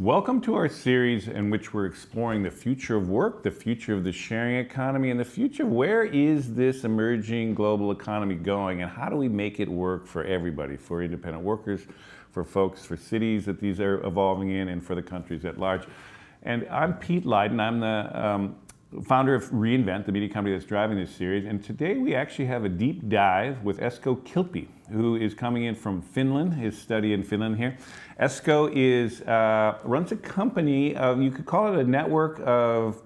Welcome to our series in which we're exploring the future of work, the future of the sharing economy, and the future of where is this emerging global economy going, and how do we make it work for everybody, for independent workers, for folks, for cities that these are evolving in, and for the countries at large. And I'm Pete Leiden. I'm the founder of Reinvent, the media company that's driving this series. And today we actually have a deep dive with Esko Kilpi, who is coming in from Finland, his study in Finland here. Esko runs a company, you could call it a network of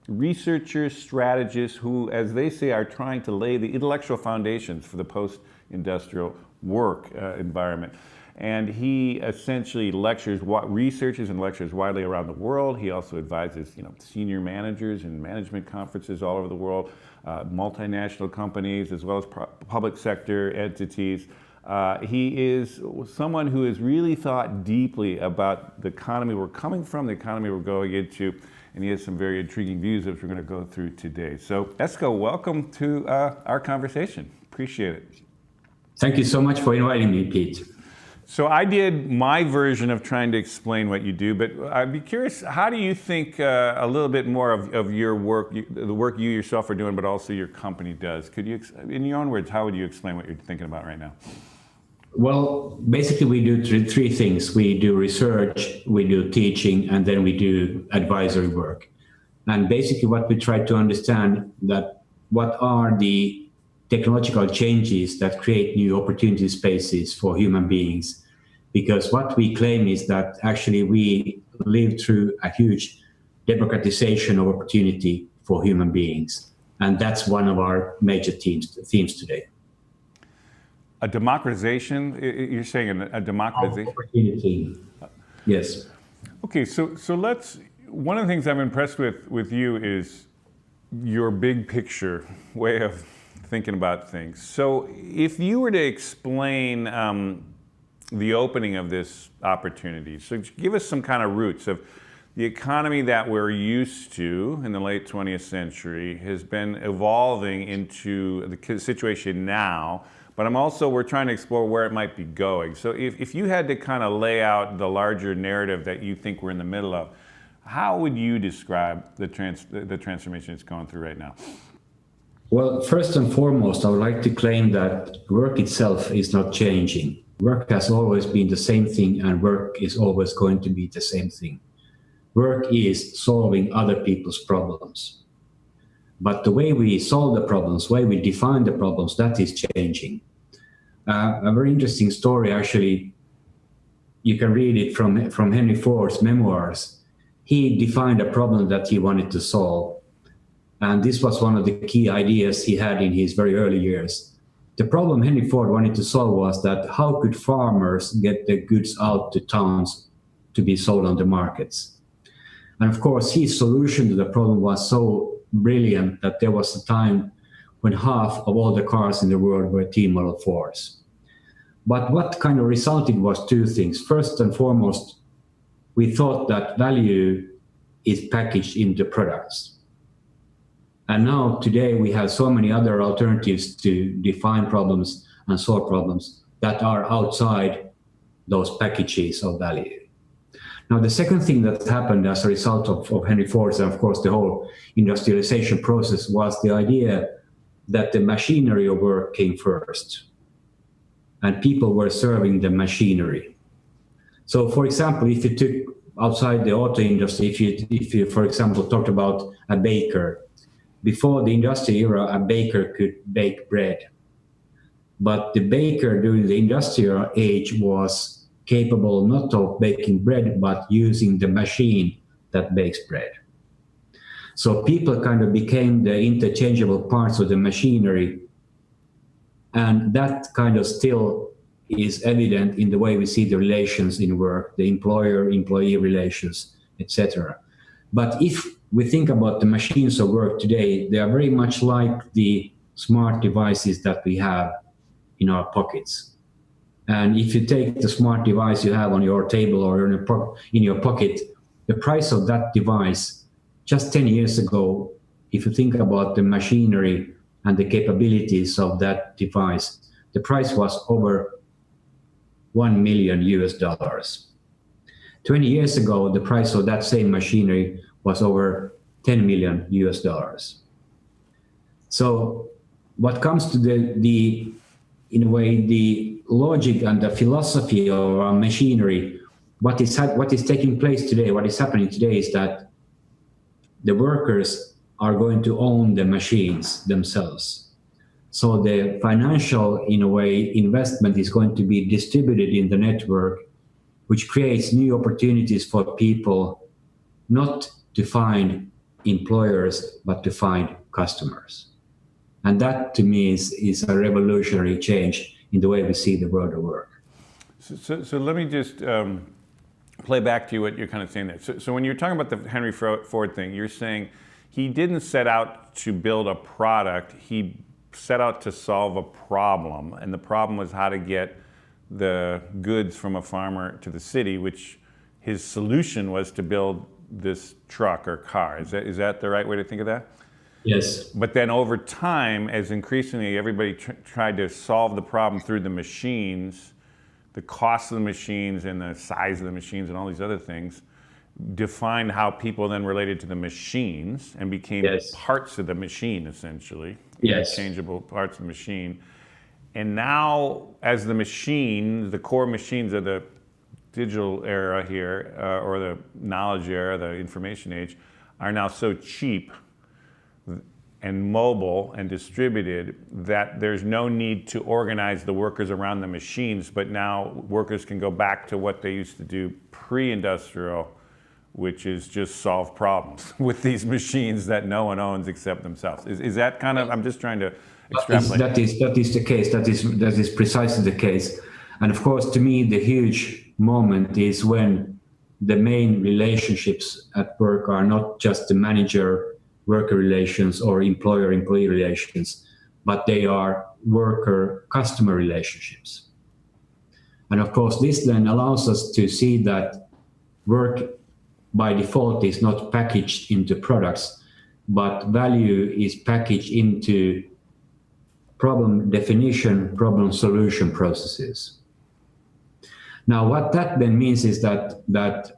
researchers, strategists who, as they say, are trying to lay the intellectual foundations for the post-industrial work environment. And he essentially researches and lectures widely around the world. He also advises, senior managers in management conferences all over the world, multinational companies, as well as public sector entities. He is someone who has really thought deeply about the economy we're coming from, the economy we're going into, and he has some very intriguing views that we're going to go through today. So, Esko, welcome to our conversation. Appreciate it. Thank you so much for inviting me, Pete. So I did my version of trying to explain what you do, but I'd be curious, how do you think a little bit more of your work, the work you yourself are doing, but also your company does? Could you, in your own words, how would you explain what you're thinking about right now? Well, basically we do three things. We do research, we do teaching, and then we do advisory work. And basically what we try to understand that what are the technological changes that create new opportunity spaces for human beings. Because what we claim is that actually we live through a huge democratization of opportunity for human beings. And that's one of our major themes today. A democratization? You're saying a democratization? Opportunity. Yes. Okay, so let's, one of the things I'm impressed with you is your big picture way of thinking about things. So if you were to explain the opening of this opportunity, so give us some kind of roots of the economy that we're used to in the late 20th century has been evolving into the situation now, but we're trying to explore where it might be going. So if you had to kind of lay out the larger narrative that you think we're in the middle of, how would you describe the transformation it's going through right now? Well, first and foremost, I would like to claim that work itself is not changing. Work has always been the same thing, and work is always going to be the same thing. Work is solving other people's problems. But the way we solve the problems, the way we define the problems, that is changing. A very interesting story, actually, you can read it from Henry Ford's memoirs. He defined a problem that he wanted to solve. And this was one of the key ideas he had in his very early years. The problem Henry Ford wanted to solve was that how could farmers get their goods out to towns to be sold on the markets? And of course, his solution to the problem was so brilliant that there was a time when half of all the cars in the world were T Model 4s. But what kind of resulted was two things. First and foremost, we thought that value is packaged into products. And now, today, we have so many other alternatives to define problems and solve problems that are outside those packages of value. Now, the second thing that happened as a result of Henry Ford's and, of course, the whole industrialization process was the idea that the machinery of work came first, and people were serving the machinery. So, for example, if you took outside the auto industry, if you, for example, talked about a baker, before the industrial era, a baker could bake bread. But the baker during the industrial age was capable not of baking bread, but using the machine that bakes bread. So people kind of became the interchangeable parts of the machinery. And that kind of still is evident in the way we see the relations in work, the employer-employee relations, etc. But if we think about the machines of work today, they are very much like the smart devices that we have in our pockets. And if you take the smart device you have on your table or in your pocket, the price of that device just 10 years ago, if you think about the machinery and the capabilities of that device, the price was over $1 million. 20 years ago, the price of that same machinery was over 10 million US dollars. So what comes to the in a way, the logic and the philosophy of our machinery, what is taking place today, what is happening today is that the workers are going to own the machines themselves. So the financial, in a way, investment is going to be distributed in the network, which creates new opportunities for people not to find employers, but to find customers. And that, to me, is a revolutionary change in the way we see the world of work. So let me just play back to you what you're kind of saying there. So when you're talking about the Henry Ford thing, you're saying he didn't set out to build a product, he set out to solve a problem. And the problem was how to get the goods from a farmer to the city, which his solution was to build this truck or car. Is that the right way to think of that? Yes. But then over time, as increasingly everybody tried to solve the problem through the machines, the cost of the machines and the size of the machines and all these other things defined how people then related to the machines and became parts of the machine, essentially. Interchangeable parts of the machine. And now, as the machine, the core machines of the digital era here, or the knowledge era, the information age, are now so cheap and mobile and distributed that there's no need to organize the workers around the machines, but now workers can go back to what they used to do pre-industrial, which is just solve problems with these machines that no one owns except themselves. Is that kind of, I'm just trying to extrapolate. That is the case, that is precisely the case. And of course, to me, the huge moment is when the main relationships at work are not just the manager-worker relations or employer-employee relations, but they are worker-customer relationships. And of course, this then allows us to see that work by default is not packaged into products, but value is packaged into problem definition, problem solution processes. Now, what that then means is that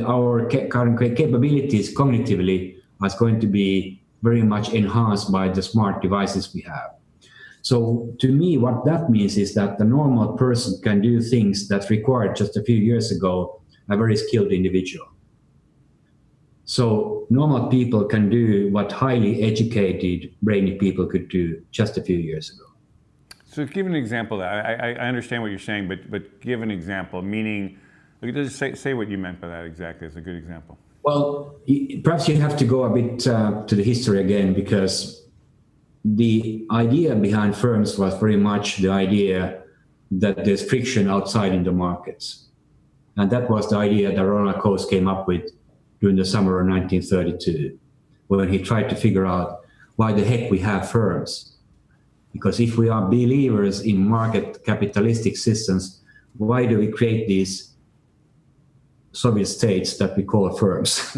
our current capabilities cognitively are going to be very much enhanced by the smart devices we have. So to me, what that means is that the normal person can do things that required just a few years ago a very skilled individual. So normal people can do what highly educated, brainy people could do just a few years ago. So give an example of that. I understand what you're saying, but give an example, meaning, just say what you meant by that exactly as a good example. Well, perhaps you have to go a bit to the history again, because the idea behind firms was very much the idea that there's friction outside in the markets. And that was the idea that Ronald Coase came up with during the summer of 1932, when he tried to figure out why the heck we have firms. Because if we are believers in market capitalistic systems, why do we create these Soviet states that we call firms?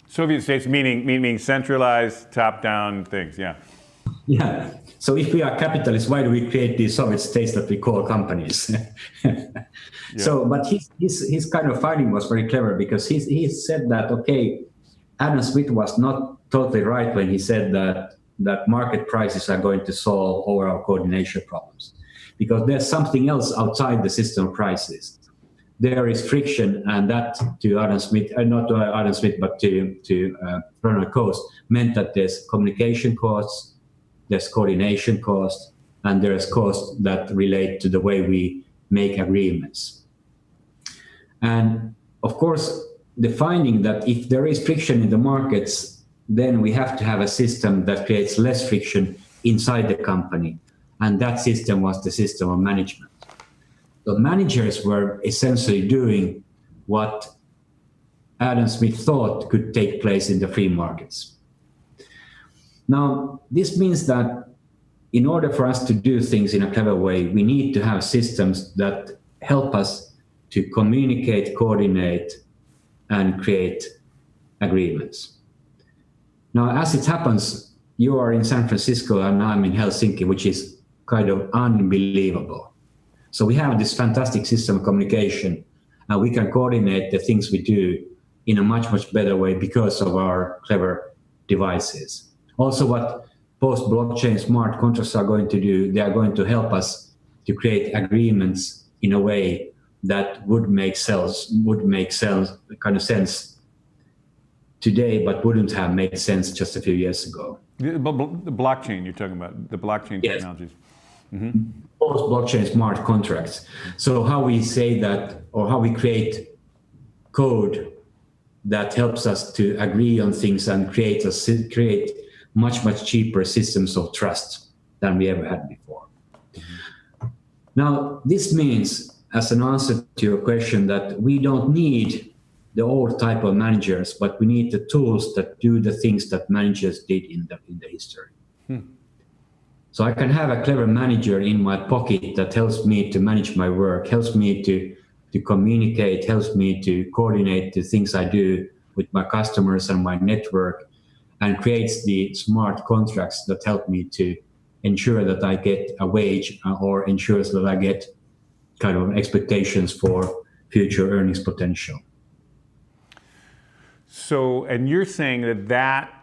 Soviet states meaning centralized, top-down things, yeah. Yeah. So if we are capitalists, why do we create these Soviet states that we call companies? Yeah. So, but his kind of finding was very clever, because he said that, okay, Adam Smith was not totally right when he said that market prices are going to solve overall coordination problems, because there's something else outside the system of prices. There is friction, and that to Adam Smith, not to Adam Smith, but to Ronald Coase, meant that there's communication costs, there's coordination costs, and there's costs that relate to the way we make agreements. And of course, the finding that if there is friction in the markets, then we have to have a system that creates less friction inside the company. And that system was the system of management. The managers were essentially doing what Adam Smith thought could take place in the free markets. Now, this means that in order for us to do things in a clever way, we need to have systems that help us to communicate, coordinate, and create agreements. Now, as it happens, you are in San Francisco and I'm in Helsinki, which is kind of unbelievable. So we have this fantastic system of communication, and we can coordinate the things we do in a much, much better way because of our clever devices. Also, what post-blockchain smart contracts are going to do, they are going to help us to create agreements in a way that would make sense today, but wouldn't have made sense just a few years ago. The blockchain you're talking about, the blockchain technologies. Post-blockchain smart contracts. So how we say that, or how we create code that helps us to agree on things and create much, much cheaper systems of trust than we ever had before. Now, this means, as an answer to your question, that we don't need the old type of managers, but we need the tools that do the things that managers did in the history. So I can have a clever manager in my pocket that helps me to manage my work, helps me to communicate, helps me to coordinate the things I do with my customers and my network, and creates the smart contracts that help me to ensure that I get a wage or ensures that I get kind of expectations for future earnings potential. So, and you're saying that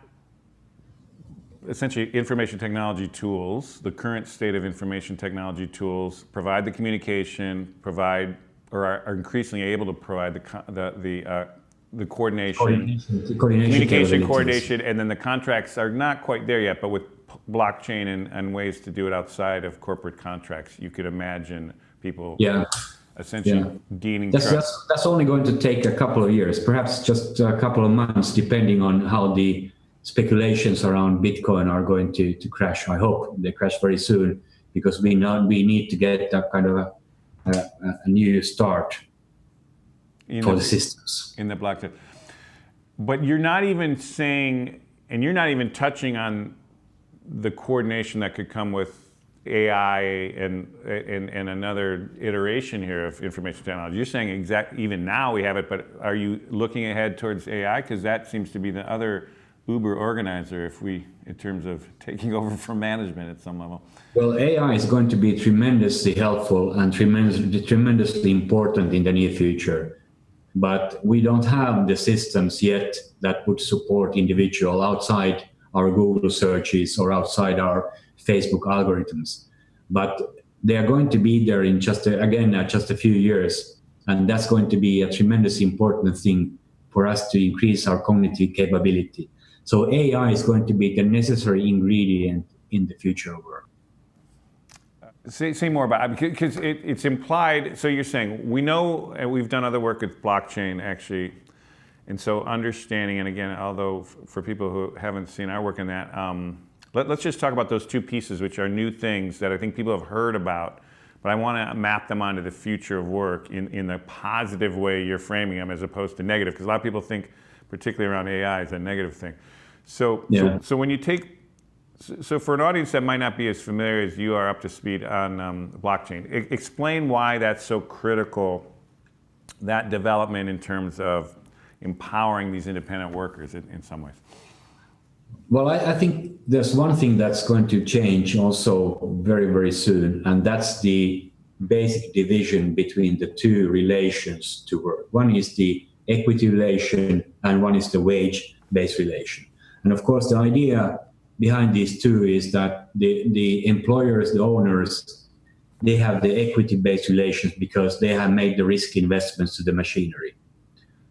essentially information technology tools, the current state of information technology tools, provide the communication, provide, or are increasingly able to provide the coordination, communication, coordination, and then the contracts are not quite there yet, but with blockchain and ways to do it outside of corporate contracts, you could imagine people essentially gaining trust. That's only going to take a couple of years, perhaps just a couple of months, depending on how the speculations around Bitcoin are going to crash. I hope they crash very soon, because we need to get that kind of a new start for the systems. In the blockchain. But you're not even saying, and you're not even touching on the coordination that could come with AI and another iteration here of information technology. You're saying even now we have it, but are you looking ahead towards AI? Because that seems to be the other Uber organizer, in terms of taking over from management at some level. Well, AI is going to be tremendously helpful and tremendously important in the near future. But we don't have the systems yet that would support individual outside our Google searches or outside our Facebook algorithms. But they are going to be there in just a few years. And that's going to be a tremendously important thing for us to increase our cognitive capability. So AI is going to be the necessary ingredient in the future of work. Say more about it, because it's implied. So you're saying, we know, and we've done other work with blockchain actually, and so understanding, and again, although for people who haven't seen our work in that, let's just talk about those two pieces, which are new things that I think people have heard about, but I want to map them onto the future of work in the positive way you're framing them, as opposed to negative, because a lot of people think, particularly around AI, is a negative thing. So when you take, so for an audience that might not be as familiar as you are up to speed on blockchain, explain why that's so critical, that development in terms of empowering these independent workers in some ways. Well, I think there's one thing that's going to change also very, very soon, and that's the basic division between the two relations to work. One is the equity relation, and one is the wage-based relation. And of course, the idea behind these two is that the employers, the owners, they have the equity-based relations because they have made the risk investments to the machinery.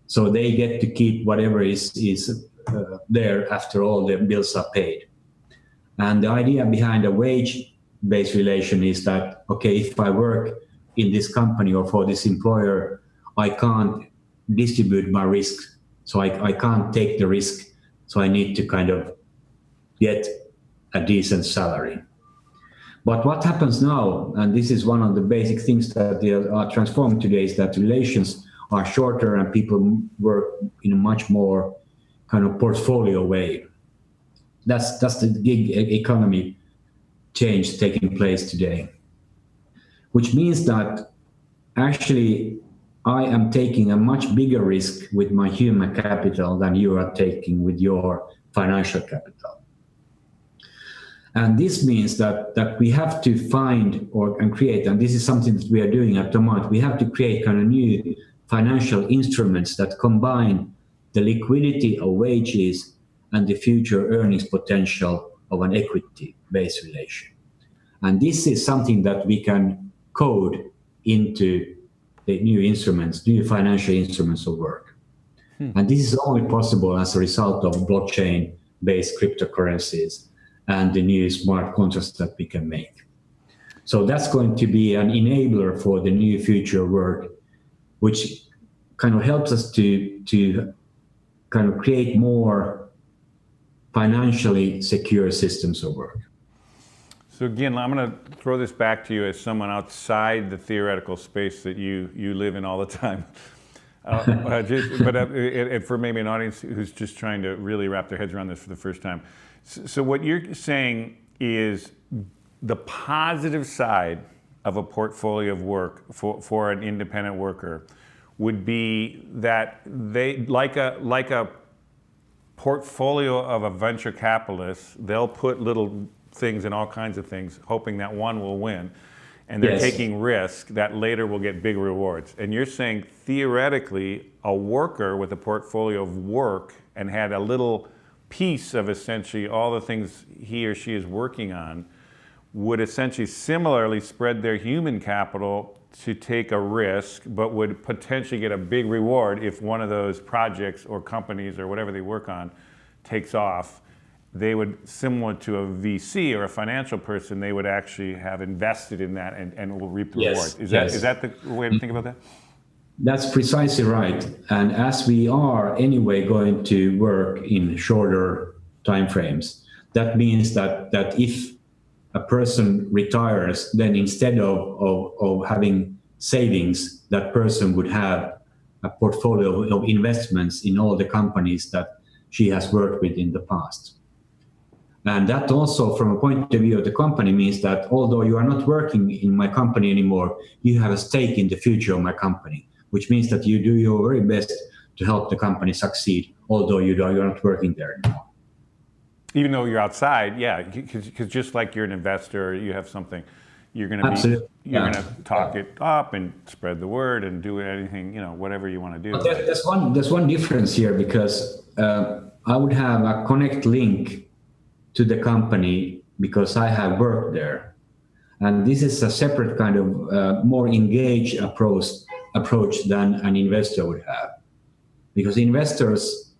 So they get to keep whatever is there after all the bills are paid. And the idea behind a wage-based relation is that, okay, if I work in this company or for this employer, I can't distribute my risk. So I can't take the risk. So I need to kind of get a decent salary. But what happens now, and this is one of the basic things that are transformed today, is that relations are shorter and people work in a much more kind of portfolio way. That's the gig economy change taking place today, which means that actually I am taking a much bigger risk with my human capital than you are taking with your financial capital. And this means that we have to find and create, and this is something that we are doing at the moment, we have to create kind of new financial instruments that combine the liquidity of wages and the future earnings potential of an equity-based relation. And this is something that we can code into the new instruments, new financial instruments of work. And this is only possible as a result of blockchain-based cryptocurrencies and the new smart contracts that we can make. So that's going to be an enabler for the new future work, which kind of helps us to kind of create more financially secure systems of work. So again, I'm going to throw this back to you as someone outside the theoretical space that you live in all the time. But for maybe an audience who's just trying to really wrap their heads around this for the first time. So what you're saying is the positive side of a portfolio of work for an independent worker would be that they, like a portfolio of a venture capitalist, they'll put little things in all kinds of things, hoping that one will win. And they're taking risk that later will get big rewards. And you're saying theoretically, a worker with a portfolio of work and had a little piece of essentially all the things he or she is working on would essentially similarly spread their human capital to take a risk, but would potentially get a big reward if one of those projects or companies or whatever they work on takes off. They would, similar to a VC or a financial person, they would actually have invested in that and will reap the reward. Is that the way to think about that? That's precisely right. And as we are anyway going to work in shorter timeframes, that means that if a person retires, then instead of having savings, that person would have a portfolio of investments in all the companies that she has worked with in the past. And that also, from a point of view of the company, means that although you are not working in my company anymore, you have a stake in the future of my company, which means that you do your very best to help the company succeed, although you're not working there anymore. Even though you're outside, yeah, because just like you're an investor, you have something, you're going to going to talk it up and spread the word and do anything, whatever you want to do. But there's one difference here, because I would have a connect link to the company because I have worked there. And this is a separate kind of more engaged approach than an investor would have. Because investors,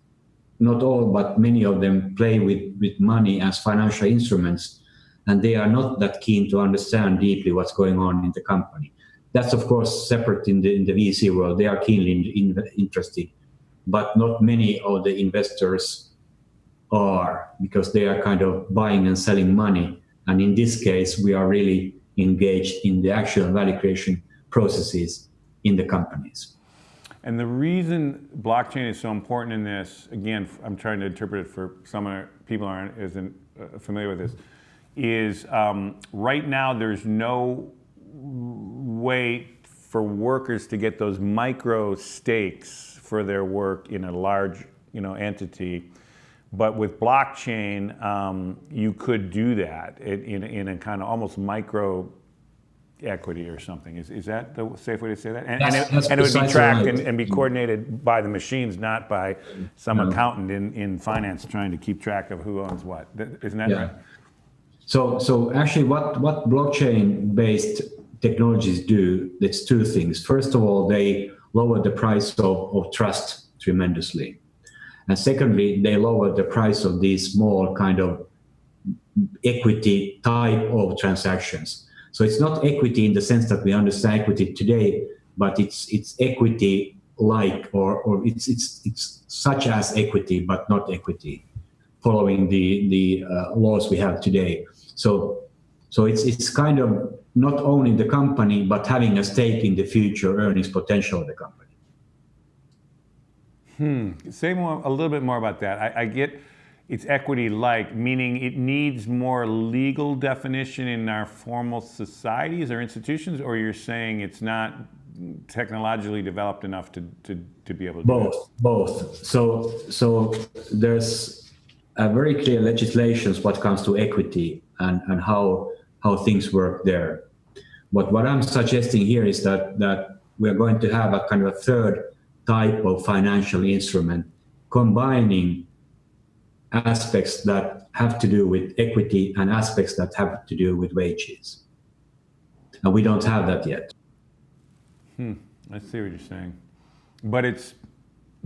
not all, but many of them play with money as financial instruments, and they are not that keen to understand deeply what's going on in the company. That's of course separate in the VC world. They are keenly interested, but not many of the investors are, because they are kind of buying and selling money. And in this case, we are really engaged in the actual value creation processes in the companies. And the reason blockchain is so important in this, again, I'm trying to interpret it for some people isn't familiar with this, is right now there's no way for workers to get those micro stakes for their work in a large entity. But with blockchain, you could do that in a kind of almost micro equity or something. Is that the safe way to say that? And it would be tracked and be coordinated by the machines, not by some accountant in finance trying to keep track of who owns what. Isn't that right? So actually what blockchain-based technologies do, it's two things. First of all, they lower the price of trust tremendously. And secondly, they lower the price of these small kind of equity type of transactions. So it's not equity in the sense that we understand equity today, but it's equity like or it's such as equity, but not equity, following the laws we have today. So it's kind of not owning the company, but having a stake in the future earnings potential of the company. Say a little bit more about that. I get it's equity-like, meaning it needs more legal definition in our formal societies or institutions, or you're saying it's not technologically developed enough to be able to do that? Both. So there's a very clear legislations what comes to equity and how things work there. But what I'm suggesting here is that we are going to have a kind of a third type of financial instrument combining aspects that have to do with equity and aspects that have to do with wages. And we don't have that yet. I see what you're saying. But it's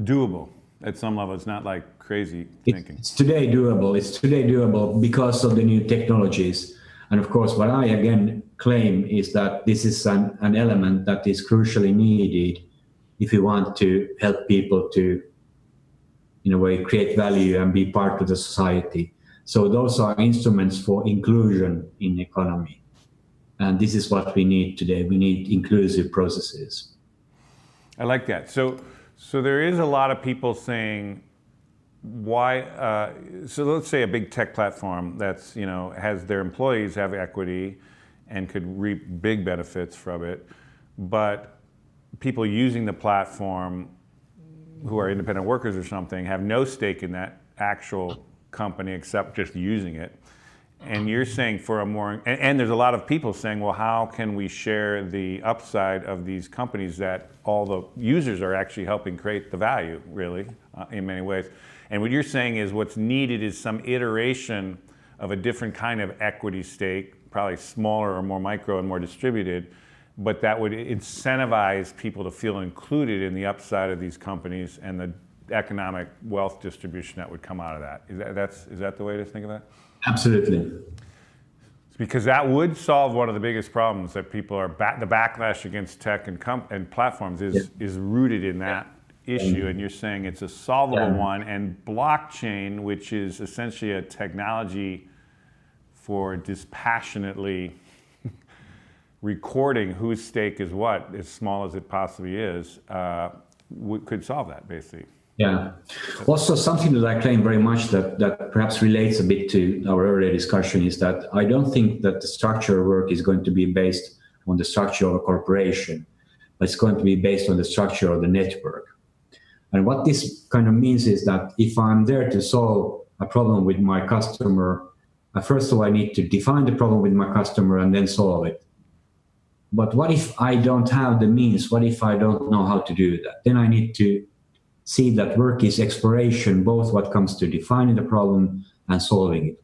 doable at some level. It's not like crazy thinking. It's today doable. It's today doable because of the new technologies. And of course, what I again claim is that this is an element that is crucially needed if you want to help people to, in a way, create value and be part of the society. So those are instruments for inclusion in the economy. And this is what we need today. We need inclusive processes. I like that. So there is a lot of people saying, why? So let's say a big tech platform that's has their employees have equity and could reap big benefits from it, but people using the platform who are independent workers or something have no stake in that actual company except just using it. And you're saying for a more, and there's a lot of people saying, well, how can we share the upside of these companies that all the users are actually helping create the value, really, in many ways. And what you're saying is what's needed is some iteration of a different kind of equity stake, probably smaller or more micro and more distributed, but that would incentivize people to feel included in the upside of these companies and the economic wealth distribution that would come out of that. Is that the way to think of that? Absolutely. Because that would solve one of the biggest problems that people are, the backlash against tech and platforms is rooted in that issue. And you're saying it's a solvable one. And blockchain, which is essentially a technology for dispassionately recording whose stake is what, as small as it possibly is, could solve that, basically. Yeah. Also, something that I claim very much that perhaps relates a bit to our earlier discussion is that I don't think that the structure of work is going to be based on the structure of a corporation, but it's going to be based on the structure of the network. And what this kind of means is that if I'm there to solve a problem with my customer, first of all, I need to define the problem with my customer and then solve it. But what if I don't have the means? What if I don't know how to do that? Then I need to see that work is exploration, both what comes to defining the problem and solving it,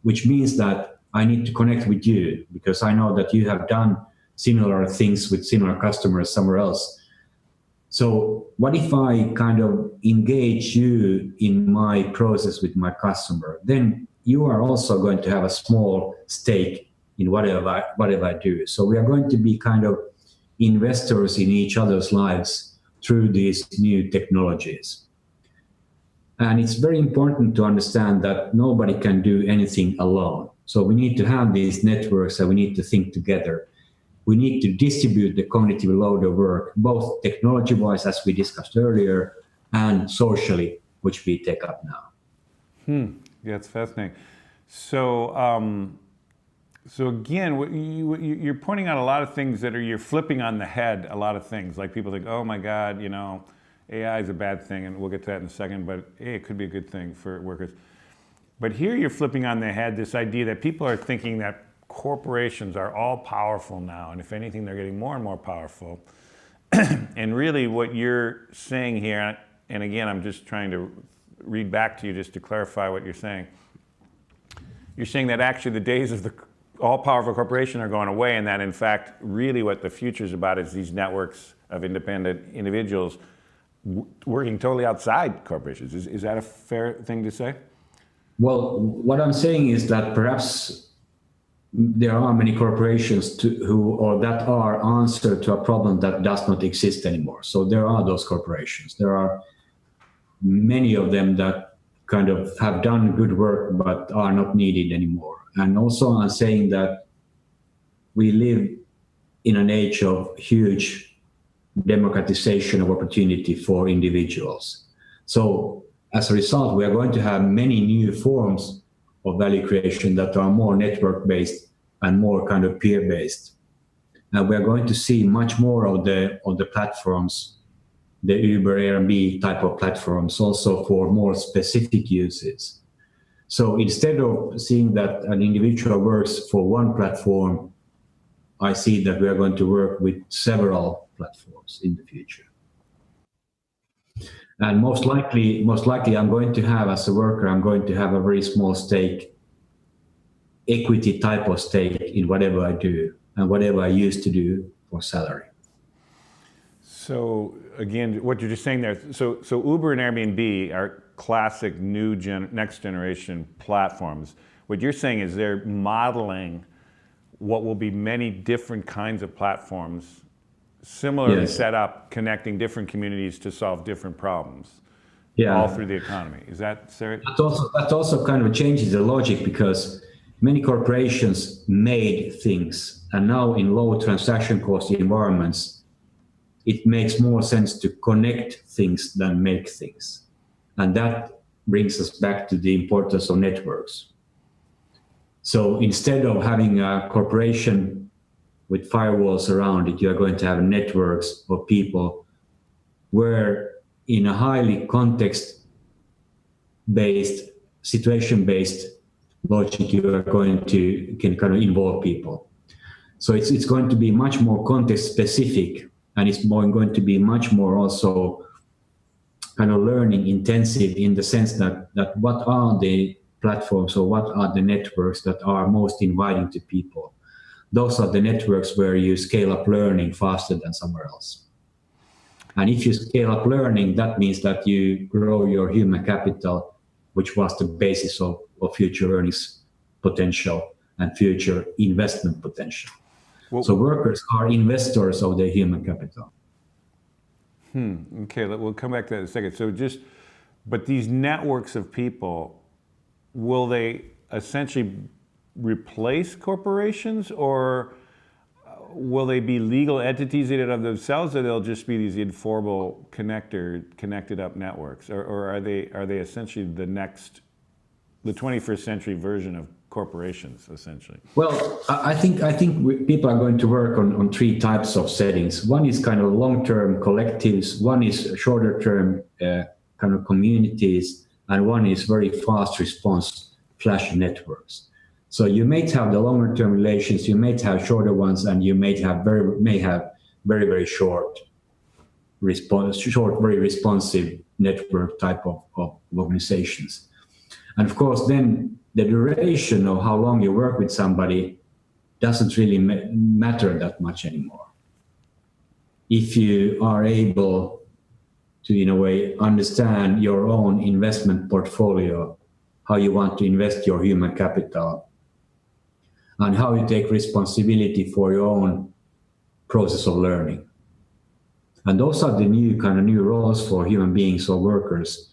which means that I need to connect with you because I know that you have done similar things with similar customers somewhere else. So what if I kind of engage you in my process with my customer? Then you are also going to have a small stake in whatever I do. So we are going to be kind of investors in each other's lives through these new technologies. And it's very important to understand that nobody can do anything alone. So we need to have these networks and we need to think together. We need to distribute the cognitive load of work, both technology-wise, as we discussed earlier, and socially, which we take up now. Yeah, it's fascinating. So again, you're pointing out a lot of things that you're flipping on the head, a lot of things. Like people think, oh my God, AI is a bad thing, and we'll get to that in a second, but hey, it could be a good thing for workers. But here you're flipping on the head this idea that people are thinking that corporations are all powerful now, and if anything, they're getting more and more powerful. And really what you're saying here, and again, I'm just trying to read back to you just to clarify what you're saying. You're saying that actually the days of the all-powerful corporation are going away, and that in fact, really what the future is about is these networks of independent individuals working totally outside corporations. Is that a fair thing to say? Well, what I'm saying is that perhaps there are many corporations that are answer to a problem that does not exist anymore. So there are those corporations. There are many of them that kind of have done good work but are not needed anymore. And also I'm saying that we live in an age of huge democratization of opportunity for individuals. So as a result, we are going to have many new forms of value creation that are more network-based and more kind of peer-based. And we are going to see much more of the platforms, the Uber, Airbnb type of platforms, also for more specific uses. So instead of seeing that an individual works for one platform I see that we are going to work with several platforms in the future. And most likely I'm going to have, as a worker, I'm going to have a very small stake, equity type of stake in whatever I do and whatever I used to do for salary. So again, what you're just saying there, so Uber and Airbnb are classic next generation platforms. What you're saying is they're modeling what will be many different kinds of platforms similarly Yes. set up, connecting different communities to solve different problems, Yeah. all through the economy. Is that, Sarah? That also kind of changes the logic, because many corporations made things, and now in low transaction cost environments, it makes more sense to connect things than make things. And that brings us back to the importance of networks. So instead of having a corporation with firewalls around it, you are going to have networks of people where, in a highly context-based, situation-based logic, you are can kind of involve people. So it's going to be much more context-specific, and it's going to be much more also kind of learning intensive, in the sense that what are the platforms or what are the networks that are most inviting to people. Those are the networks where you scale up learning faster than somewhere else. And if you scale up learning, that means that you grow your human capital, which was the basis of future earnings potential and future investment potential. Well, so workers are investors of their human capital. Okay, we'll come back to that in a second. So but these networks of people, will they essentially replace corporations, or will they be legal entities in and of themselves, or they'll just be these informal connected up networks, or are they essentially the 21st century version of corporations, essentially? Well, I think people are going to work on three types of settings. One is kind of long-term collectives, one is shorter-term kind of communities, and one is very fast response flash networks. So you may have the longer-term relations, you may have shorter ones, and you may have very short, very responsive network type of organizations. And of course, then the duration of how long you work with somebody doesn't really matter that much anymore. If you are able to, in a way, understand your own investment portfolio, how you want to invest your human capital, and how you take responsibility for your own process of learning. And those are the new roles for human beings or workers,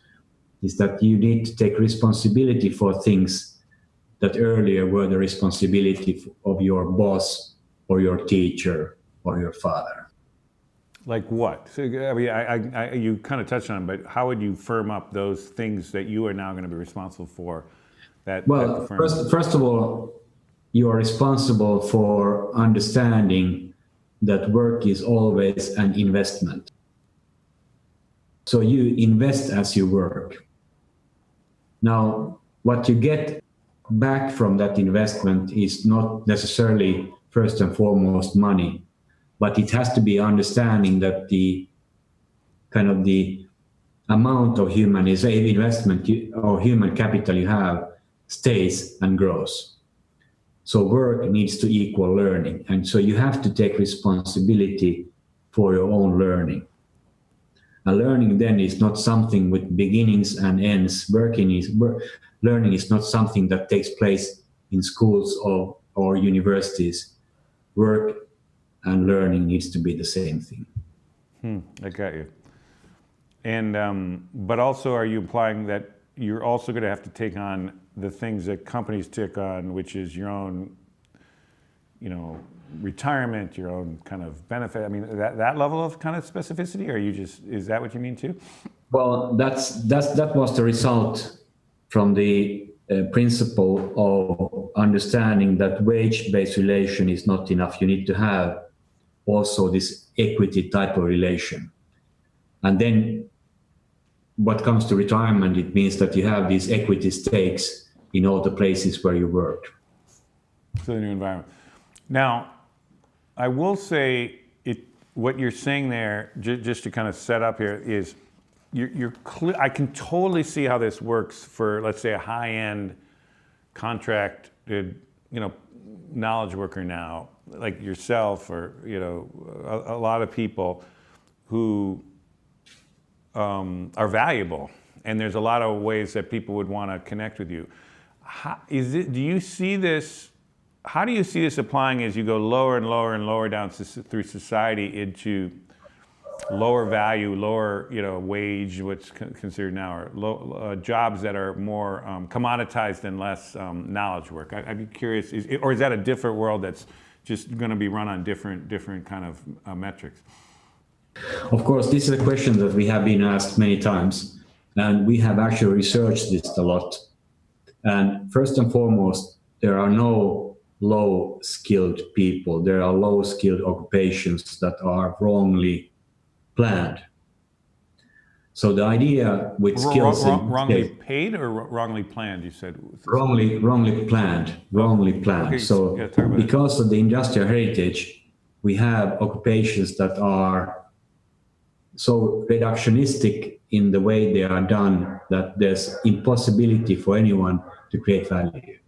is that you need to take responsibility for things that earlier were the responsibility of your boss or your teacher or your father. Like what? So, I mean, you kind of touched on it, but how would you firm up those things that you are now going to be responsible for? First of all, you are responsible for understanding that work is always an investment. So you invest as you work. Now, what you get back from that investment is not necessarily first and foremost money, but it has to be understanding that the amount of human investment or human capital you have stays and grows. So work needs to equal learning. And so you have to take responsibility for your own learning. And learning then is not something with beginnings and ends. Learning is not something that takes place in schools or universities. Work and learning needs to be the same thing. I got you. And but also, are you implying that you're also going to have to take on the things that companies take on, which is your own, retirement, your own kind of benefit? I mean, that level of kind of specificity, or is that what you mean too? Well, that was the result from the principle of understanding that wage-based relation is not enough. You need to have also this equity type of relation. And then what comes to retirement, it means that you have these equity stakes in all the places where you work. So the new environment. Now, I will say what you're saying there, just to kind of set up here, is you're clear. I can totally see how this works for, let's say, a high-end contracted, knowledge worker now, like yourself, or a lot of people who are valuable, and there's a lot of ways that people would want to connect with you. Do you see this? How do you see this applying as you go lower and lower and lower down through society into lower value, lower wage, what's considered now, or jobs that are more commoditized and less knowledge work? I'd be curious, or is that a different world that's just going to be run on different kind of metrics? Of course, this is a question that we have been asked many times, and we have actually researched this a lot. And first and foremost, there are no low-skilled people. There are low-skilled occupations that are wrongly planned. So the idea with skills... Wrongly paid or wrongly planned, you said? Wrongly planned. Okay, so because of the industrial heritage, we have occupations that are so reductionistic in the way they are done that there's impossibility for anyone to create value.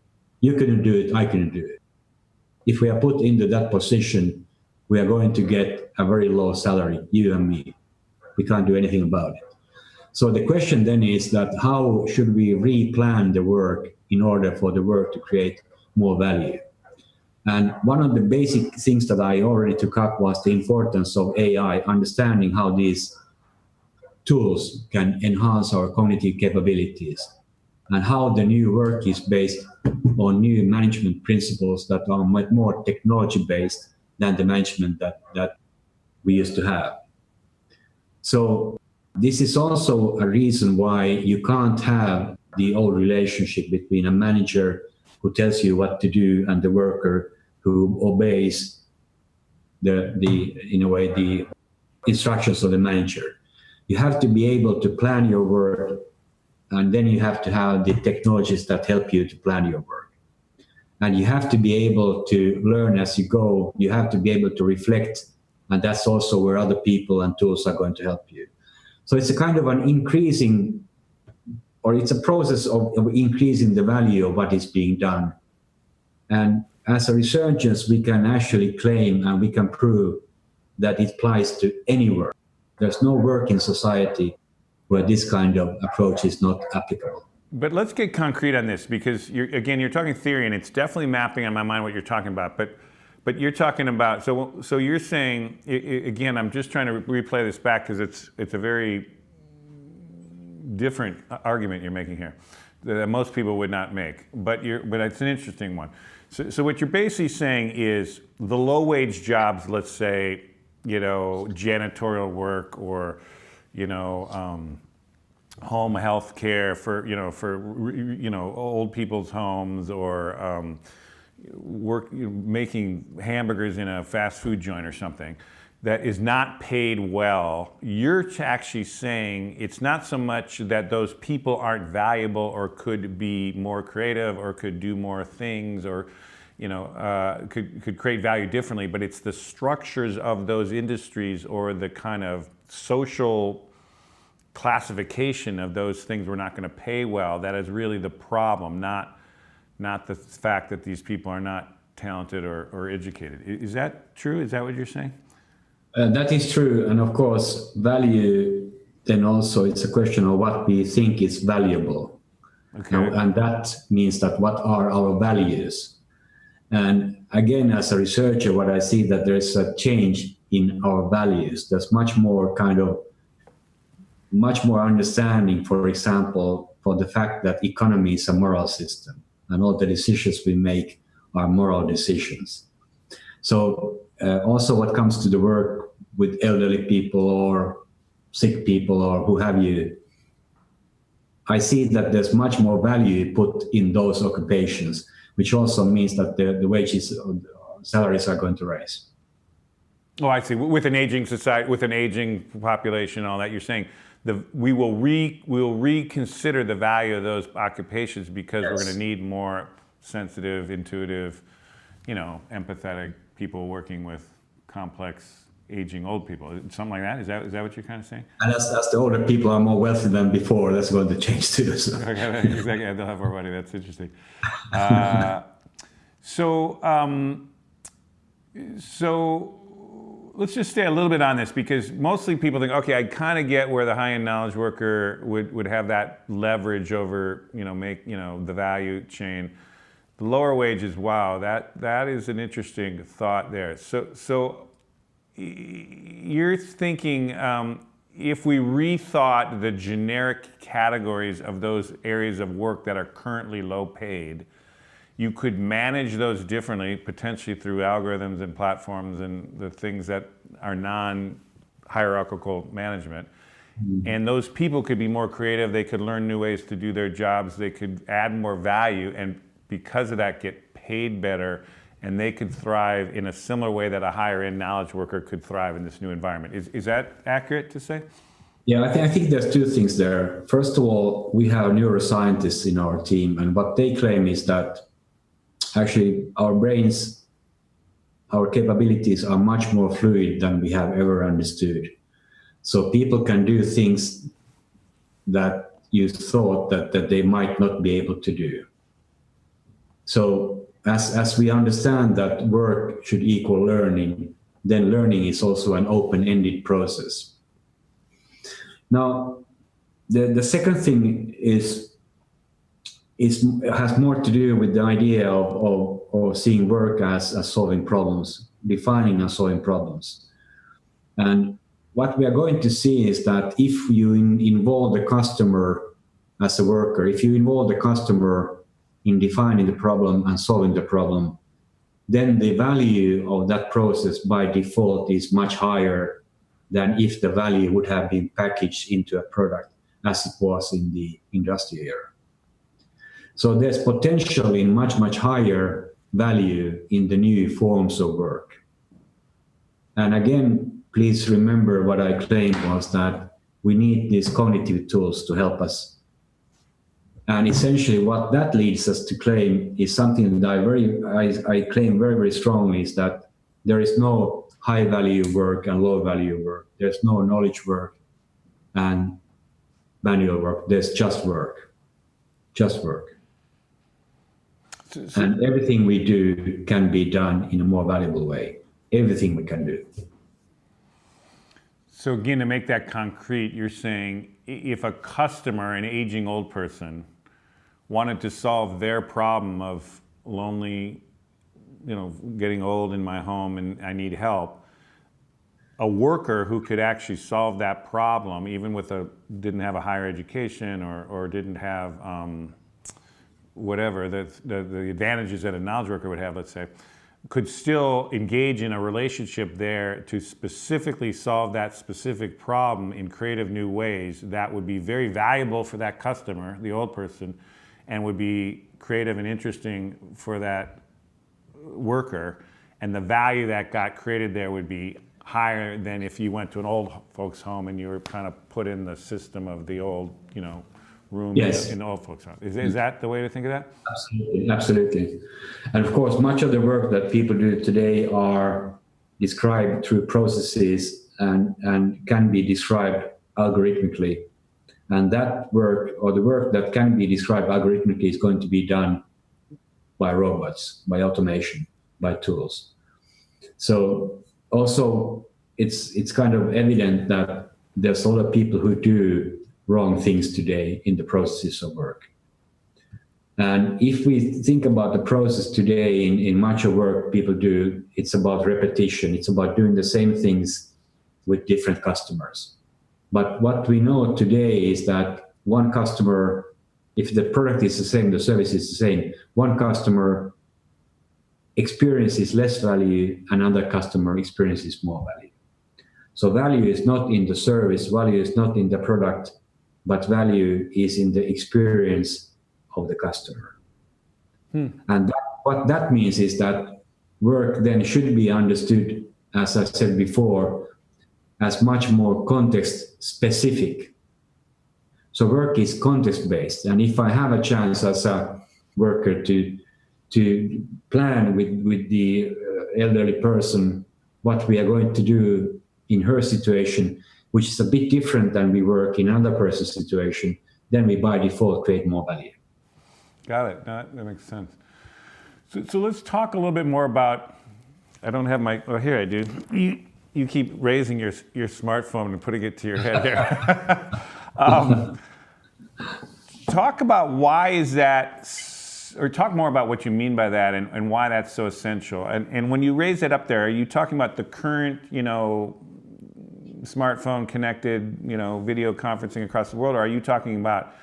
You couldn't do it, I couldn't do it. If we are put into that position, we are going to get a very low salary, you and me. We can't do anything about it. So the question then is that how should we replan the work in order for the work to create more value? And one of the basic things that I already took up was the importance of AI, understanding how these tools can enhance our cognitive capabilities, and how the new work is based on new management principles that are much more technology-based than the management that we used to have. So this is also a reason why you can't have the old relationship between a manager who tells you what to do and the worker who obeys the instructions of the manager. You have to be able to plan your work, and then you have to have the technologies that help you to plan your work. And you have to be able to learn as you go. You have to be able to reflect, and that's also where other people and tools are going to help you. So it's a kind of an increasing, or it's a process of increasing the value of what is being done. And as a researchers, we can actually claim and we can prove that it applies to any work. There's no work in society where this kind of approach is not applicable. But let's get concrete on this, because you're talking theory, and it's definitely mapping on my mind what you're talking about. But you're talking about, so you're saying, again, I'm just trying to replay this back because it's a very different argument you're making here that most people would not make. But it's an interesting one. So what you're basically saying is the low wage jobs, let's say, janitorial work, or home health care for old people's homes, or making hamburgers in a fast food joint or something that is not paid well. You're actually saying it's not so much that those people aren't valuable or could be more creative or could do more things or could create value differently, but it's the structures of those industries or the kind of social classification of those things we're not going to pay well that is really the problem, not the fact that these people are not talented or educated. Is that true? Is that what you're saying? That is true. And of course, value, then also it's a question of what we think is valuable. Okay. And that means that what are our values? And again, as a researcher, what I see that there's a change in our values. There's much more understanding, for example, for the fact that economy is a moral system and all the decisions we make are moral decisions. So also what comes to the work with elderly people or sick people or who have you, I see that there's much more value put in those occupations, which also means that the wages, salaries are going to rise. Oh, I see. With an aging society, with an aging population, all that, you're saying we will reconsider the value of those occupations because Yes. We're going to need more sensitive, intuitive, empathetic people working with complex, aging old people. Something like that? Is that what you're kind of saying? And as the older people are more wealthy than before, that's going to change too. So. Okay, exactly. Yeah, they'll have more money. That's interesting. So let's just stay a little bit on this, because mostly people think, okay, I kind of get where the high-end knowledge worker would have that leverage over, the value chain. The lower wages, wow, that is an interesting thought there. So you're thinking, if we rethought the generic categories of those areas of work that are currently low paid, you could manage those differently, potentially through algorithms and platforms and the things that are non-hierarchical management. Mm-hmm. And those people could be more creative, they could learn new ways to do their jobs, they could add more value, and because of that get paid better, and they could thrive in a similar way that a higher end knowledge worker could thrive in this new environment. Is that accurate to say? Yeah, I think there's two things there. First of all, we have neuroscientists in our team, and what they claim is that actually our brains, our capabilities are much more fluid than we have ever understood. So people can do things that you thought that they might not be able to do. So as we understand that work should equal learning, then learning is also an open-ended process. Now, the second thing has more to do with the idea of seeing work as solving problems, defining and solving problems. And what we are going to see is that if you involve the customer as a worker, if you involve the customer in defining the problem and solving the problem, then the value of that process by default is much higher than if the value would have been packaged into a product as it was in the industrial era. So there's potential in much, much higher value in the new forms of work. And again, please remember what I claimed was that we need these cognitive tools to help us. And essentially what that leads us to claim is something that I claim very, very strongly, is that there is no high value work and low value work. There's no knowledge work and manual work. There's just work. And everything we do can be done in a more valuable way. Everything we can do. So again, to make that concrete, you're saying if a customer, an aging old person, wanted to solve their problem of lonely, getting old in my home and I need help, a worker who could actually solve that problem, even with didn't have a higher education or didn't have whatever the advantages that a knowledge worker would have, let's say, could still engage in a relationship there to specifically solve that specific problem in creative new ways that would be very valuable for that customer, the old person, and would be creative and interesting for that worker. And the value that got created there would be higher than if you went to an old folks home and you were kind of put in the system of the old, room. Yes. In the old folks home. Is that the way to think of that? Absolutely. And of course, much of the work that people do today are described through processes and can be described algorithmically. And that work, or the work that can be described algorithmically, is going to be done by robots, by automation, by tools. So also it's kind of evident that there's a lot of people who do wrong things today in the processes of work. And if we think about the process today in much of work people do, it's about repetition. It's about doing the same things with different customers. But what we know today is that one customer, if the product is the same, the service is the same, one customer experiences less value, another customer experiences more value. So value is not in the service, value is not in the product, but value is in the experience of the customer. And what that means is that work then should be understood, as I said before, as much more context specific. So work is context based. And if I have a chance as a worker to plan with the elderly person what we are going to do in her situation, which is a bit different than we work in another person's situation, then we by default create more value. Got it. No, that makes sense. So let's talk a little bit more about, I don't have my, oh, here I do. You keep raising your smartphone and putting it to your head here. Talk about why is that, or talk more about what you mean by that and why that's so essential. And when you raise it up there, are you talking about the current, smartphone connected, video conferencing across the world, or are you talking about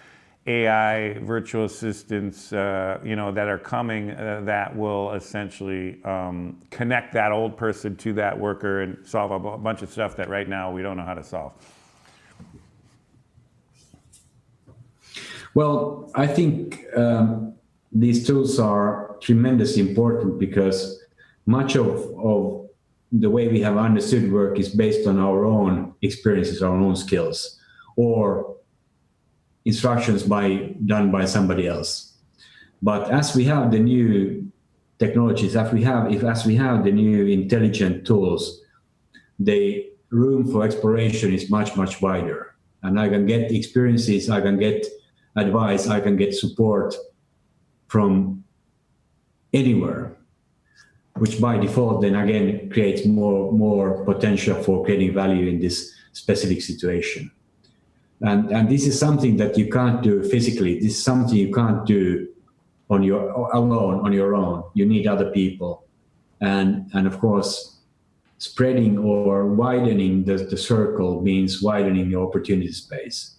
AI virtual assistants, that are coming that will essentially connect that old person to that worker and solve a bunch of stuff that right now we don't know how to solve? Well, I think these tools are tremendously important because much of the way we have understood work is based on our own experiences, our own skills, or instructions done by somebody else. But as we have the new technologies, as we have the new intelligent tools, the room for exploration is much, much wider. And I can get experiences, I can get advice, I can get support from anywhere, which by default then again creates more potential for creating value in this specific situation. And this is something that you can't do physically. This is something you can't do on your own. You need other people. And of course, spreading or widening the circle means widening your opportunity space.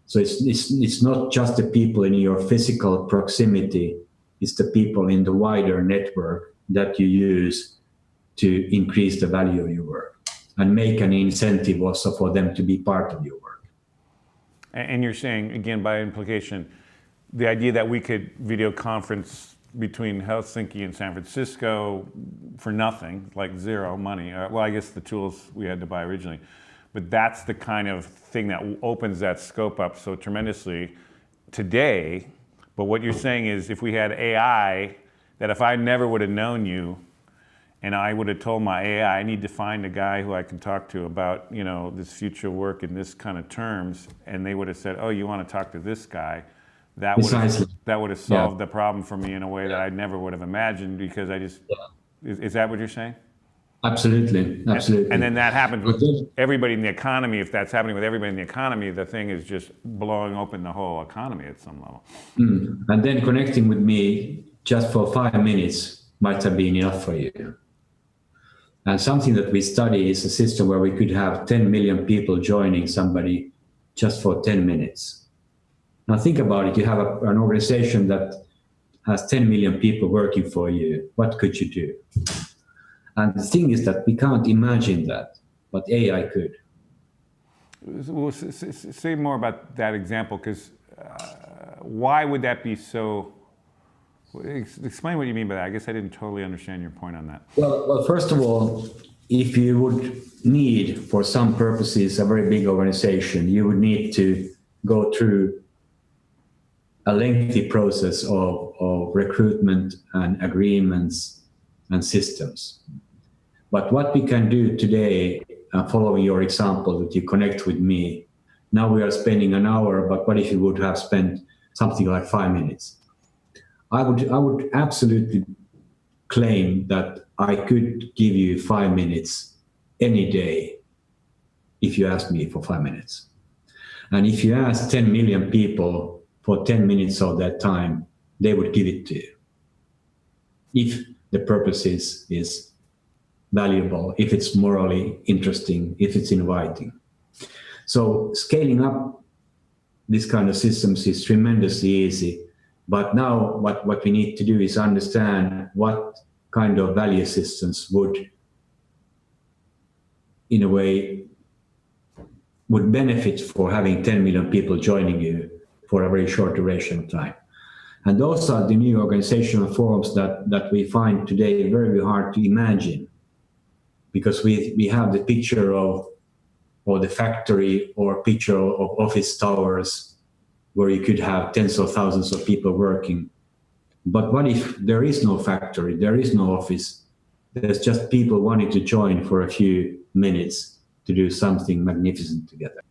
So it's not just the people in your physical proximity, it's the people in the wider network that you use to increase the value of your work and make an incentive also for them to be part of your work. And you're saying, again, by implication, the idea that we could video conference between Helsinki and San Francisco for nothing, like zero money. Well, I guess the tools we had to buy originally. But that's the kind of thing that opens that scope up so tremendously today. But what you're saying is if we had AI, that if I never would have known you, and I would have told my AI, I need to find a guy who I can talk to about, this future work in this kind of terms, and they would have said, oh, you want to talk to this guy, that would have solved the problem for me in a way that I never would have imagined because I just, is that what you're saying? Absolutely. And then that happens with everybody in the economy. If that's happening with everybody in the economy, the thing is just blowing open the whole economy at some level. And then connecting with me just for 5 minutes might have been enough for you. And something that we study is a system where we could have 10 million people joining somebody just for 10 minutes. Now think about it, you have an organization that has 10 million people working for you. What could you do? And the thing is that we can't imagine that, but AI could. Well, say more about that example, because why would that be so? Explain what you mean by that. I guess I didn't totally understand your point on that. Well, first of all, if you would need, for some purposes, a very big organization, you would need to go through a lengthy process of recruitment and agreements and systems. But what we can do today, following your example that you connect with me, now we are spending an hour, but what if you would have spent something like 5 minutes? I would absolutely claim that I could give you 5 minutes any day if you asked me for 5 minutes. And if you ask 10 million people for 10 minutes of that time, they would give it to you. If the purpose is valuable, if it's morally interesting, if it's inviting. So scaling up this kind of systems is tremendously easy. But now what we need to do is understand what kind of value systems would, in a way, would benefit for having 10 million people joining you for a very short duration of time. And those are the new organizational forms that we find today very hard to imagine, because we have the picture of or the factory or picture of office towers where you could have tens of thousands of people working. But what if there is no factory, there is no office, There's just people wanting to join for a few minutes to do something magnificent together.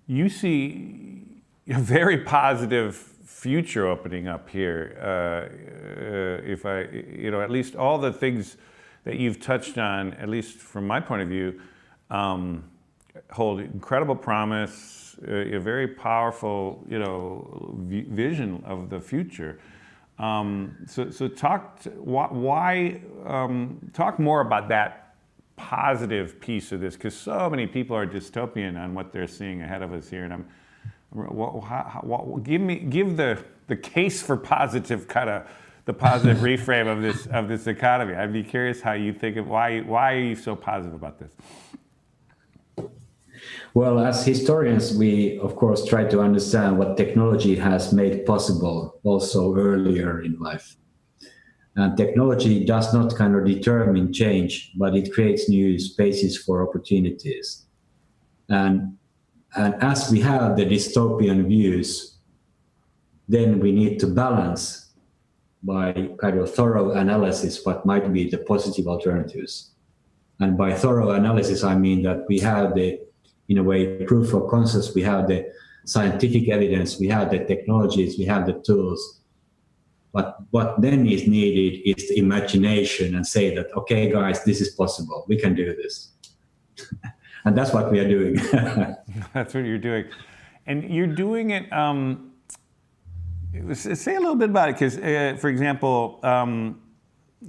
You see a very positive future opening up here. If I, at least all the things that you've touched on, at least from my point of view, hold incredible promise, a very powerful, vision of the future. So talk more about that positive piece of this, because so many people are dystopian on what they're seeing ahead of us here, and give the case for positive, kind of the positive reframe of this economy. I'd be curious how you think of why are you so positive about this? Well, as historians, we of course try to understand what technology has made possible also earlier in life. And technology does not kind of determine change, but it creates new spaces for opportunities. And as we have the dystopian views, then we need to balance by kind of thorough analysis what might be the positive alternatives. And by thorough analysis, I mean that we have the, in a way, proof of concepts, we have the scientific evidence, we have the technologies, we have the tools. But what then is needed is the imagination and say that, okay, guys, this is possible. We can do this. And that's what we are doing. That's what you're doing. And you're doing it, say a little bit about it, because, for example,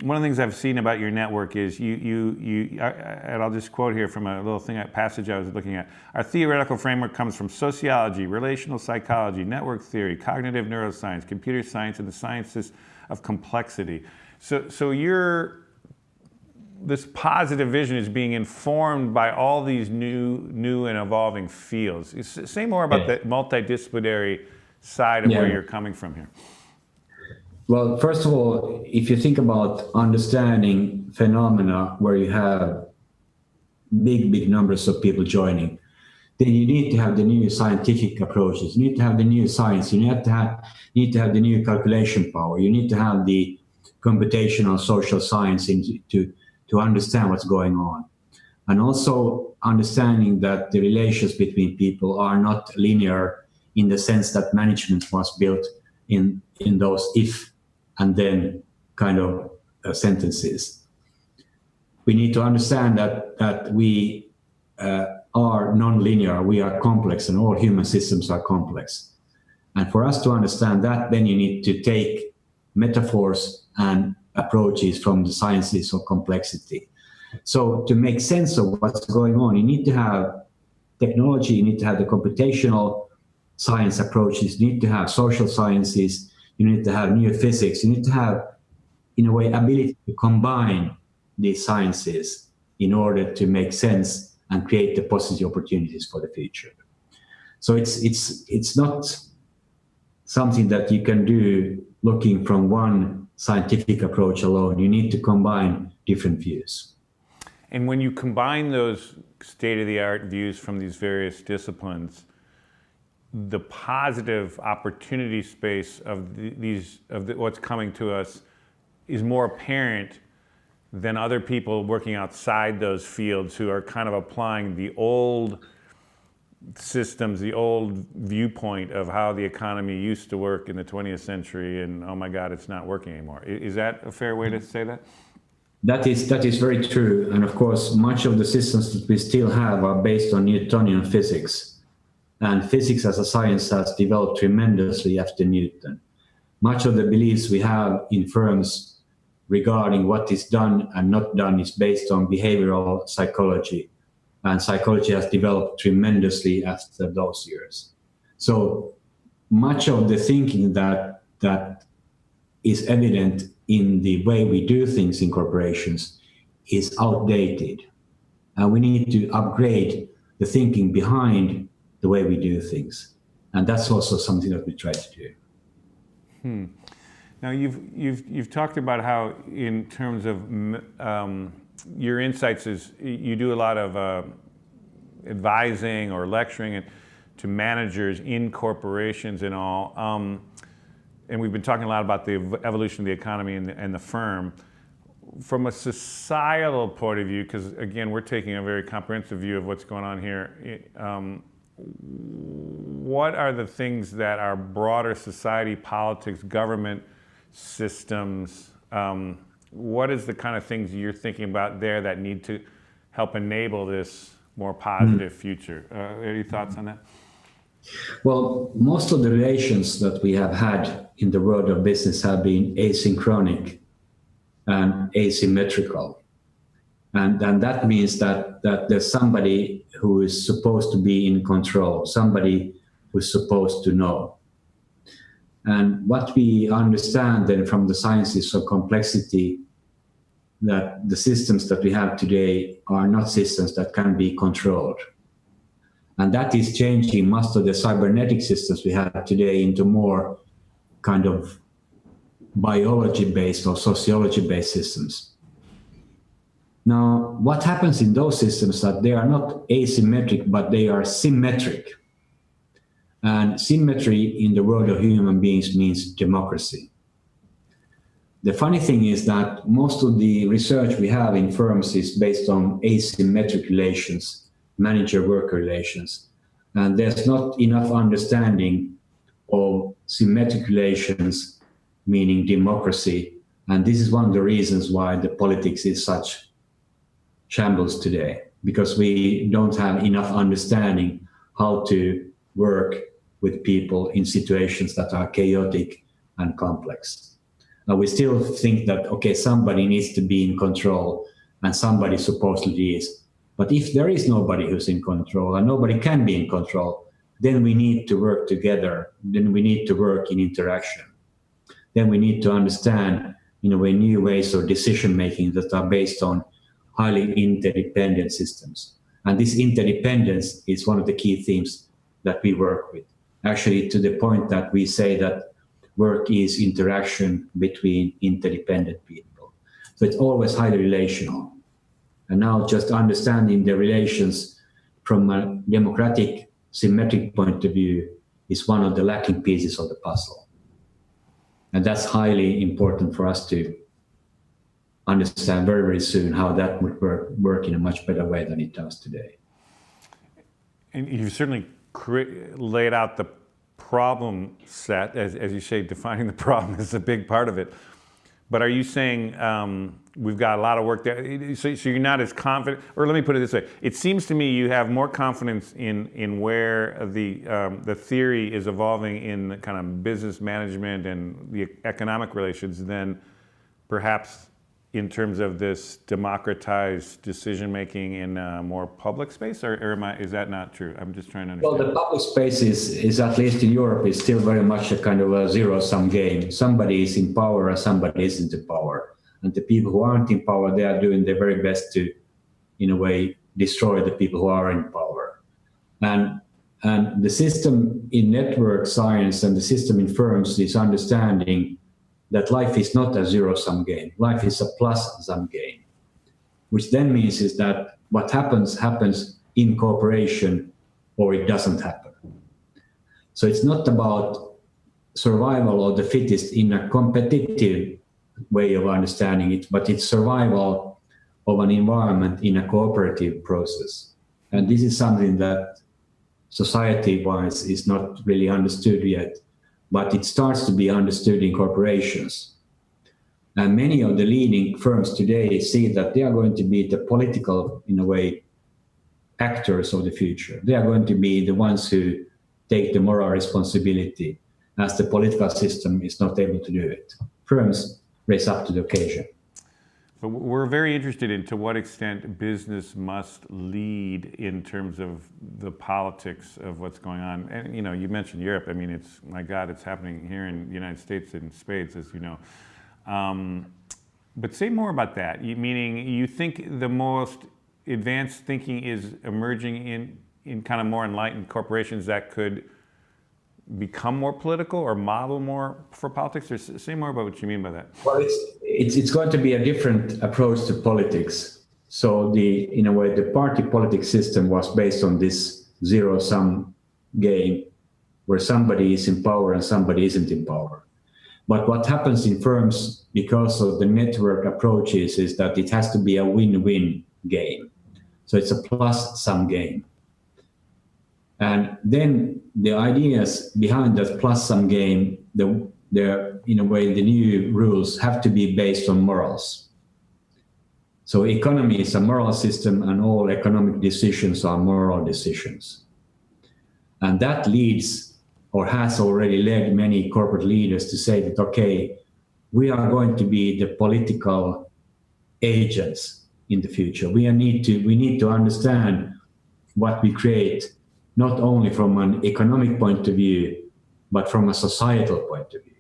one of the things I've seen about your network is and I'll just quote here from a little passage I was looking at. Our theoretical framework comes from sociology, relational psychology, network theory, cognitive neuroscience, computer science, and the sciences of complexity. So this positive vision is being informed by all these new and evolving fields. Say more about the multidisciplinary side of where you're coming from here. Well, first of all, if you think about understanding phenomena where you have big numbers of people joining, then you need to have the new scientific approaches. You need to have the new science. You need to have the new calculation power. You need to have the computational social science to understand what's going on. And also understanding that the relations between people are not linear in the sense that management was built in those if and then kind of sentences. We need to understand that we are non-linear, we are complex, and all human systems are complex. And for us to understand that, then you need to take metaphors and approaches from the sciences of complexity. So to make sense of what's going on, you need to have technology, you need to have the computational science approaches, you need to have social sciences, you need to have new physics, you need to have, in a way, ability to combine these sciences in order to make sense and create the positive opportunities for the future. So it's not something that you can do looking from one scientific approach alone. You need to combine different views. And when you combine those state-of-the-art views from these various disciplines, the positive opportunity space of what's coming to us is more apparent than other people working outside those fields who are kind of applying the old systems, the old viewpoint of how the economy used to work in the 20th century, and oh my God, it's not working anymore. Is that a fair way to say that? That is very true. And of course, much of the systems that we still have are based on Newtonian physics. And physics as a science has developed tremendously after Newton. Much of the beliefs we have in firms regarding what is done and not done is based on behavioral psychology. And psychology has developed tremendously after those years. So much of the thinking that is evident in the way we do things in corporations is outdated. And we need to upgrade the thinking behind the way we do things. And that's also something that we try to do. Now you've talked about how, in terms of your insights, is you do a lot of advising or lecturing to managers in corporations and all. And we've been talking a lot about the evolution of the economy and the firm. from a societal point of view, because again, we're taking a very comprehensive view of what's going on here, what are the things that our broader society, politics, government systems, what is the kind of things you're thinking about there that need to help enable this more positive future? Any thoughts on that? Well, most of the relations that we have had in the world of business have been asynchronic and asymmetrical. And that means that there's somebody who is supposed to be in control, somebody who's supposed to know. And what we understand then from the sciences of complexity, that the systems that we have today are not systems that can be controlled. And that is changing most of the cybernetic systems we have today into more kind of biology-based or sociology-based systems. Now, what happens in those systems is that they are not asymmetric, but they are symmetric. And symmetry in the world of human beings means democracy. The funny thing is that most of the research we have in firms is based on asymmetric relations, manager-worker relations. And there's not enough understanding of symmetric relations, meaning democracy. And this is one of the reasons why the politics is such shambles today, because we don't have enough understanding how to work with people in situations that are chaotic and complex. We still think that, okay, somebody needs to be in control and somebody supposedly is. But if there is nobody who's in control and nobody can be in control, then we need to work together. Then we need to work in interaction. Then we need to understand, in a way, new ways of decision making that are based on highly interdependent systems. And this interdependence is one of the key themes that we work with. Actually, to the point that we say that work is interaction between interdependent people. So it's always highly relational. And now just understanding the relations from a democratic, symmetric point of view is one of the lacking pieces of the puzzle. And that's highly important for us to understand very, very soon how that would work in a much better way than it does today. And you've certainly laid out the problem set, as you say, defining the problem is a big part of it. But are you saying we've got a lot of work there? So you're not as confident, or let me put it this way. It seems to me you have more confidence in where the theory is evolving in the kind of business management and the economic relations than perhaps in terms of this democratized decision-making in a more public space, or is that not true? I'm just trying to understand. Well, the public space is at least in Europe, is still very much a kind of a zero-sum game. Somebody is in power and somebody isn't in power. And the people who aren't in power, they are doing their very best to, in a way, destroy the people who are in power. And the system in network science and the system in firms is understanding that life is not a zero-sum game. Life is a plus-sum game, which then means is that what happens in cooperation or it doesn't happen. So it's not about survival of the fittest in a competitive way of understanding it, but it's survival of an environment in a cooperative process. And this is something that society-wise is not really understood yet, but it starts to be understood in corporations. And many of the leading firms today see that they are going to be the political, in a way, actors of the future. They are going to be the ones who take the moral responsibility, as the political system is not able to do it. Firms raise up to the occasion. But we're very interested in to what extent business must lead in terms of the politics of what's going on. And you know, you mentioned Europe. I mean, it's, my God, it's happening here in the United States in spades, as you know. But say more about that. Meaning, you think the most advanced thinking is emerging in kind of more enlightened corporations that could become more political or model more for politics? Or say more about what you mean by that. Well, it's going to be a different approach to politics. So in a way, the party politics system was based on this zero-sum game where somebody is in power and somebody isn't in power. But what happens in firms because of the network approaches is that it has to be a win-win game. So it's a plus-sum game. And then the ideas behind that plus-sum game, in a way, the new rules have to be based on morals. So economy is a moral system, and all economic decisions are moral decisions. And that leads, or has already led many corporate leaders to say that, okay, we are going to be the political agents in the future. We need to understand what we create, not only from an economic point of view, but from a societal point of view.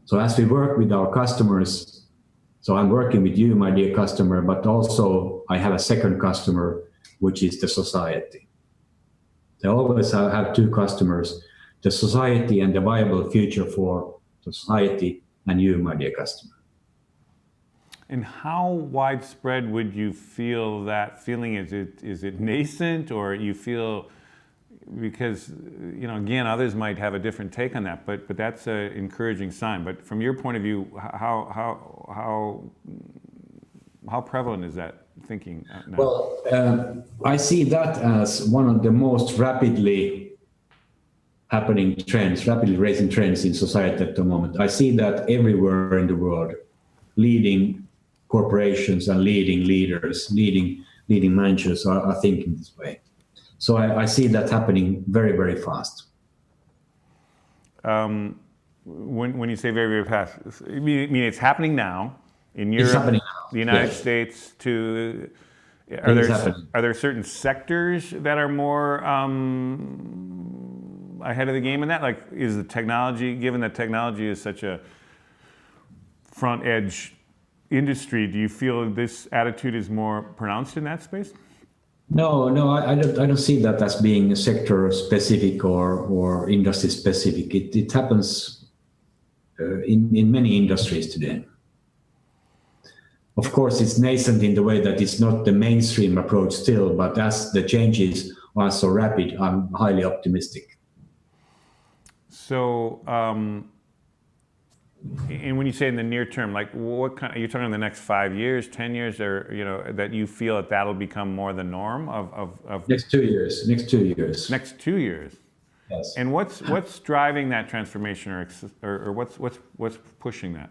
So as we work with our customers, so I'm working with you, my dear customer, but also I have a second customer, which is the society. I always have two customers, the society and the viable future for society, and you, my dear customer. And how widespread would you feel that feeling? Is it nascent, or you feel, because, you know, again, others might have a different take on that, but that's an encouraging sign. But from your point of view, how prevalent is that thinking now? Well, I see that as one of the most rapidly happening trends, rapidly raising trends in society at the moment. I see that everywhere in the world, leading corporations and leading leaders, leading managers are thinking this way. So I see that happening very, very fast. When you say very, very fast, you mean it's happening now in Europe, it's happening now. the United Yes. States? Are there certain sectors that are more ahead of the game in that? Like, is the technology, given that technology is such a front edge industry, do you feel this attitude is more pronounced in that space? No, I don't see that as being sector specific or industry specific. It happens in many industries today. Of course, it's nascent in the way that it's not the mainstream approach still, but as the changes are so rapid, I'm highly optimistic. So, and when you say in the near term, like what kind? Are you talking in the next 5 years, 10 years, or that you feel that that'll become more the norm of next 2 years? Next 2 years. Next 2 years. Yes. And what's driving that transformation, or what's pushing that?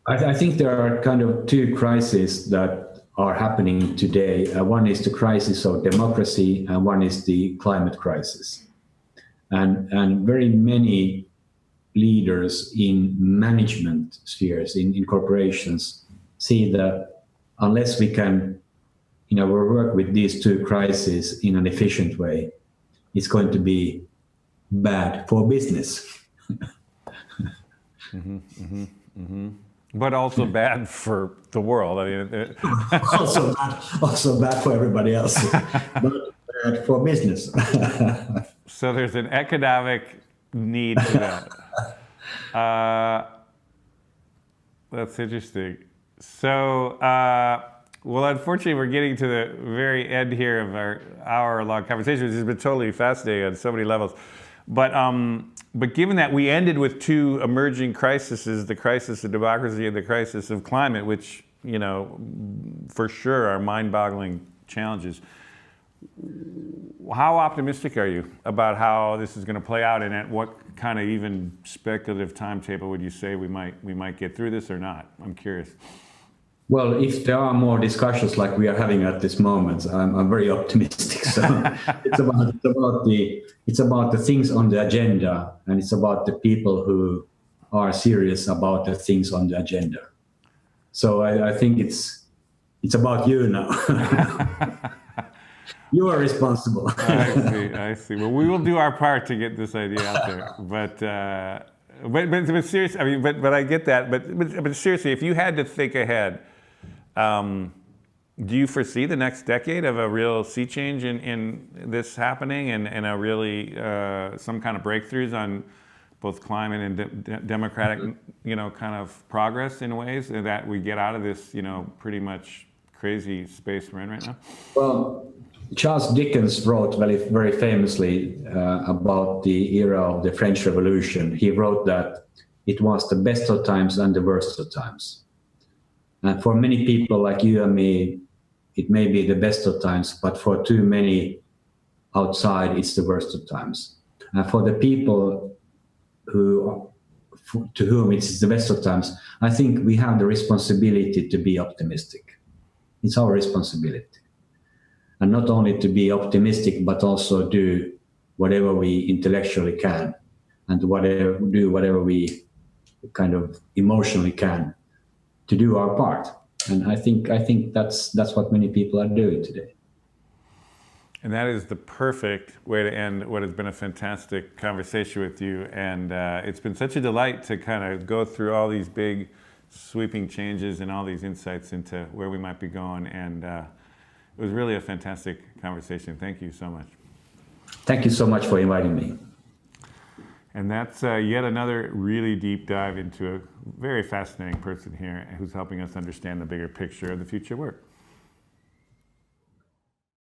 I think there are kind of two crises that are happening today. One is the crisis of democracy, and one is the climate crisis. And very many leaders in management spheres, in corporations, see that unless we can, work with these two crises in an efficient way, it's going to be bad for business. Mm-hmm, mm-hmm, mm-hmm. But also bad for the world. I mean, also bad for everybody else, but bad for business. So there's an economic need for that. That's interesting. So, well, unfortunately, we're getting to the very end here of our hour-long conversation, which has been totally fascinating on so many levels. But given that we ended with two emerging crises, the crisis of democracy and the crisis of climate, which, for sure are mind-boggling challenges, how optimistic are you about how this is going to play out, and at what kind of even speculative timetable would you say we might get through this or not? I'm curious. Well, if there are more discussions like we are having at this moment, I'm very optimistic. So it's about the things on the agenda, and it's about the people who are serious about the things on the agenda. So I think it's about you now. You are responsible. I see. Well, we will do our part to get this idea out there. But seriously, I mean, but I get that. But seriously, if you had to think ahead, do you foresee the next decade of a real sea change in this happening, and a really some kind of breakthroughs on both climate and democratic, kind of progress in ways that we get out of this, pretty much crazy space we're in right now? Well, Charles Dickens wrote very famously about the era of the French Revolution. He wrote that It was the best of times and the worst of times. And for many people like you and me, it may be the best of times, but for too many outside, it's the worst of times. And for the people to whom it's the best of times, I think we have the responsibility to be optimistic. It's our responsibility. And not only to be optimistic, but also do whatever we intellectually can, and do whatever we kind of emotionally can to do our part. And I think that's what many people are doing today. And that is the perfect way to end what has been a fantastic conversation with you. And it's been such a delight to kind of go through all these big sweeping changes and all these insights into where we might be going. And it was really a fantastic conversation. Thank you so much. Thank you so much for inviting me. And that's yet another really deep dive into a very fascinating person here who's helping us understand the bigger picture of the future of work.